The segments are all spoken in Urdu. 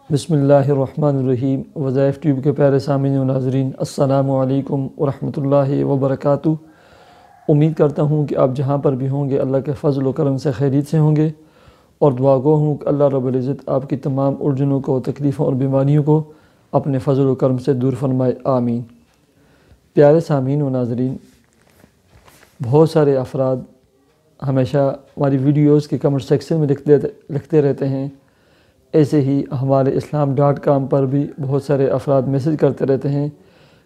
بسم اللہ الرحمن الرحیم۔ وظائف ٹیوب کے پیارے سامعین و ناظرین، السلام علیکم ورحمۃ اللہ وبرکاتہ۔ امید کرتا ہوں کہ آپ جہاں پر بھی ہوں گے اللہ کے فضل و کرم سے خیریت سے ہوں گے، اور دعا گو ہوں کہ اللہ رب العزت آپ کی تمام الجھنوں کو، تکلیفوں اور بیماریوں کو اپنے فضل و کرم سے دور فرمائے، آمین۔ پیارے سامعین و ناظرین، بہت سارے افراد ہمیشہ ہماری ویڈیوز کے کمنٹ سیکشن میں لکھتے رہتے ہیں۔ ایسے ہی ہمارے islam.com پر بھی بہت سارے افراد میسج کرتے رہتے ہیں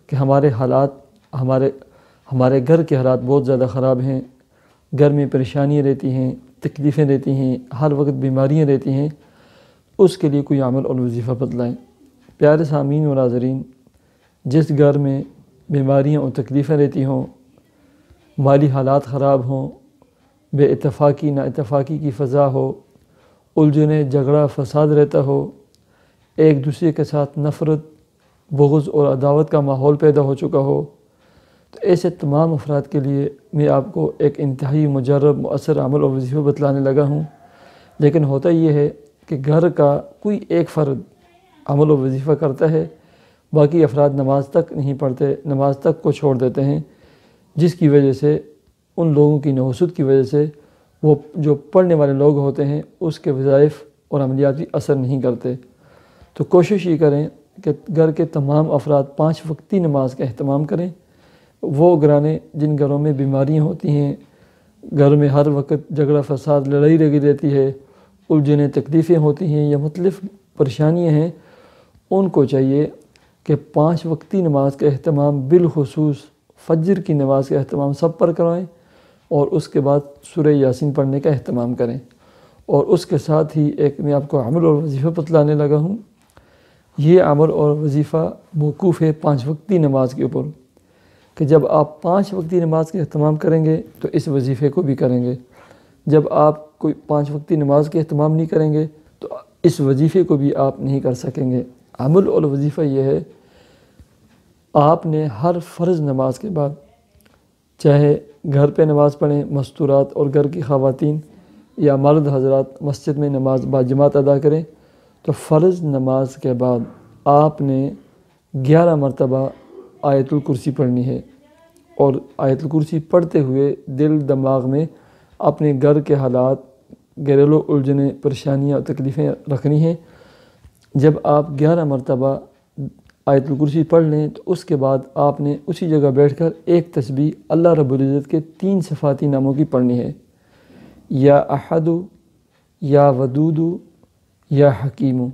کہ ہمارے حالات، ہمارے گھر کے حالات بہت زیادہ خراب ہیں، گھر میں پریشانیاں رہتی ہیں، تکلیفیں رہتی ہیں، ہر وقت بیماریاں رہتی ہیں، اس کے لیے کوئی عمل اور وظیفہ بتلائیں۔ پیارے سامعین و ناظرین، جس گھر میں بیماریاں اور تکلیفیں رہتی ہوں، مالی حالات خراب ہوں، بے اتفاقی نا اتفاقی کی فضا ہو، الجھنیں، جھگڑا، فساد رہتا ہو، ایک دوسرے کے ساتھ نفرت، بغض اور عداوت کا ماحول پیدا ہو چکا ہو، تو ایسے تمام افراد کے لیے میں آپ کو ایک انتہائی مجرب، مؤثر عمل اور وظیفہ بتلانے لگا ہوں۔ لیکن ہوتا یہ ہے کہ گھر کا کوئی ایک فرد عمل و وظیفہ کرتا ہے، باقی افراد نماز تک نہیں پڑھتے، نماز تک کو چھوڑ دیتے ہیں، جس کی وجہ سے ان لوگوں کی نحوست کی وجہ سے وہ جو پڑھنے والے لوگ ہوتے ہیں اس کے وظائف اور عملیاتی اثر نہیں کرتے۔ تو کوشش یہ کریں کہ گھر کے تمام افراد 5 وقتی نماز کا اہتمام کریں۔ وہ گھرانے جن گھروں میں بیماریاں ہوتی ہیں، گھر میں ہر وقت جھگڑا، فساد، لڑائی لگی رہتی ہے، الجھنیں، تکلیفیں ہوتی ہیں یا مختلف پریشانیاں ہیں، ان کو چاہیے کہ 5 وقتی نماز کا اہتمام، بالخصوص فجر کی نماز کا اہتمام سب پر کرائیں، اور اس کے بعد سورہ یاسین پڑھنے کا اہتمام کریں۔ اور اس کے ساتھ ہی ایک میں آپ کو عمل اور وظیفہ بتلانے لگا ہوں۔ یہ عمل اور وظیفہ موقوف ہے 5 وقتی نماز کے اوپر، کہ جب آپ 5 وقتی نماز کا اہتمام کریں گے تو اس وظیفے کو بھی کریں گے۔ جب آپ کوئی 5 وقتی نماز کے اہتمام نہیں کریں گے تو اس وظیفے کو بھی آپ نہیں کر سکیں گے۔ عمل اور وظیفہ یہ ہے، آپ نے ہر فرض نماز کے بعد، چاہے گھر پہ نماز پڑھیں، مستورات اور گھر کی خواتین یا مرد حضرات مسجد میں نماز باجماعت ادا کریں، تو فرض نماز کے بعد آپ نے 11 مرتبہ آیت الکرسی پڑھنی ہے، اور آیت الکرسی پڑھتے ہوئے دل دماغ میں اپنے گھر کے حالات، گھریلو الجھنیں، پریشانیاں اور تکلیفیں رکھنی ہیں۔ جب آپ 11 مرتبہ آیت الکرسی پڑھ لیں تو اس کے بعد آپ نے اسی جگہ بیٹھ کر ایک تسبیح اللہ رب العزت کے 3 صفاتی ناموں کی پڑھنی ہے، یا احد، یا ودود، یا حکیم۔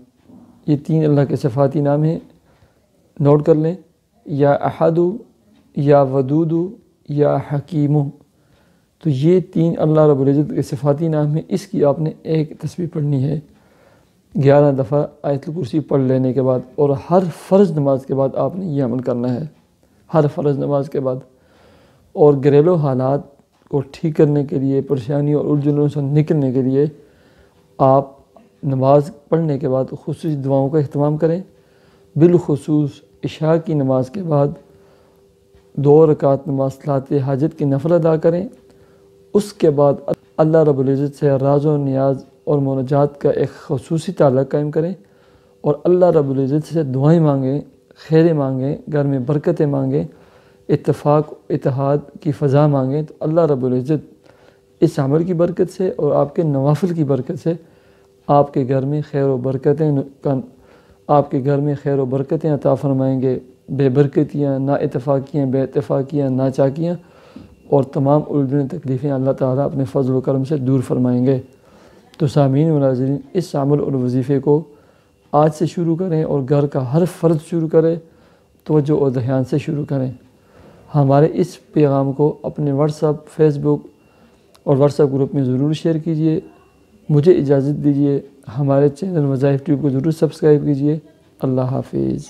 یہ 3 اللہ کے صفاتی نام ہیں، نوٹ کر لیں، یا احد، یا ودود، یا حکیم۔ تو یہ 3 اللہ رب العزت کے صفاتی نام ہیں، اس کی آپ نے ایک تسبیح پڑھنی ہے 11 دفعہ آیت الکرسی پڑھ لینے کے بعد، اور ہر فرض نماز کے بعد آپ نے یہ عمل کرنا ہے، ہر فرض نماز کے بعد۔ اور گھریلو حالات کو ٹھیک کرنے کے لیے، پریشانیوں اور الجھنوں سے نکلنے کے لیے، آپ نماز پڑھنے کے بعد خصوصی دعاؤں کا اہتمام کریں۔ بالخصوص عشاء کی نماز کے بعد 2 رکعت نماز صلاۃ حاجت کی نفل ادا کریں۔ اس کے بعد اللہ رب العزت سے راز و نیاز اور مناجات کا ایک خصوصی تعلق قائم کریں، اور اللہ رب العزت سے دعائیں مانگیں، خیریں مانگیں، گھر میں برکتیں مانگیں، اتفاق، اتحاد کی فضا مانگیں، تو اللہ رب العزت اس عمل کی برکت سے اور آپ کے نوافل کی برکت سے آپ کے گھر میں خیر و برکتیں عطا فرمائیں گے۔ بے برکتیاں، نا اتفاقیاں، بے اتفاقیاں، ناچاکیاں اور تمام الجھنیں، تکلیفیں اللہ تعالیٰ اپنے فضل و کرم سے دور فرمائیں گے۔ تو سامعین و ناظرین، اس عمل اور وظیفے کو آج سے شروع کریں، اور گھر کا ہر فرد شروع کرے، توجہ اور دھیان سے شروع کریں۔ ہمارے اس پیغام کو اپنے واٹس ایپ، فیس بک اور واٹس ایپ گروپ میں ضرور شیئر کیجیے۔ مجھے اجازت دیجیے، ہمارے چینل وظائف ٹیوب کو ضرور سبسکرائب کیجیے۔ اللہ حافظ۔